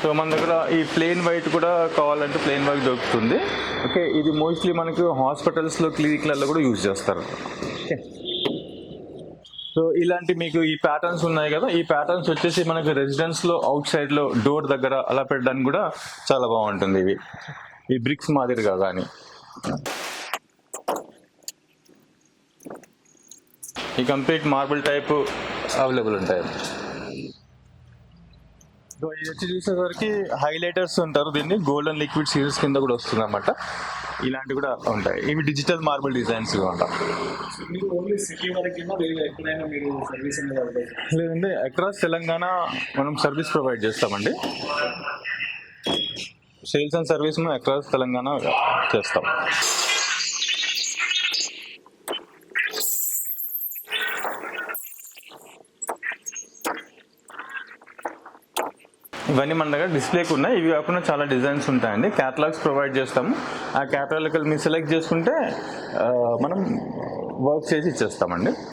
So మన దగ్గర ఈ ప్లెయిన్ వైట్ కూడా కావాలంటే ప్లెయిన్ వైట్ దొరుకుతుంది. ఓకే, ఇది మోస్ట్లీ మనకు హాస్పిటల్స్లో క్లినిక్లలో కూడా యూజ్ చేస్తారు. ఓకే, సో ఇలాంటి మీకు ఈ ప్యాటర్న్స్ ఉన్నాయి కదా, ఈ ప్యాటర్న్స్ వచ్చేసి మనకు రెసిడెన్స్లో అవుట్ సైడ్లో డోర్ దగ్గర అలా పెట్టడానికి కూడా చాలా బాగుంటుంది. ఇవి ఈ బ్రిక్స్ మాదిరిగా కానీ ఈ కంప్లీట్ మార్బుల్ టైప్ అవైలబుల్ ఉంటాయి. సో ఇది వచ్చి చూసేసరికి హైలైటర్స్ ఉంటారు, దీన్ని గోల్డెన్ లిక్విడ్ సిరీస్ కింద కూడా వస్తుంది అన్నమాట. ఇలాంటివి కూడా ఉంటాయి. ఇవి డిజిటల్ మార్బుల్ డిజైన్స్ ఉంటాయి. లేదండి, అక్రాస్ తెలంగాణ మనం సర్వీస్ ప్రొవైడ్ చేస్తామండి. సేల్స్ అండ్ సర్వీస్ మనం అక్రాస్ తెలంగాణ చేస్తాం. ఇవన్నీ మన దగ్గర డిస్ప్లేకి ఉన్నాయి. ఇవి కాకుండా చాలా డిజైన్స్ ఉంటాయండి. క్యాటలాగ్స్ ప్రొవైడ్ చేస్తాము. ఆ క్యాటలాగ్ మీరు సెలెక్ట్ చేసుకుంటే మనం వర్క్ చేసి ఇచ్చేస్తామండి.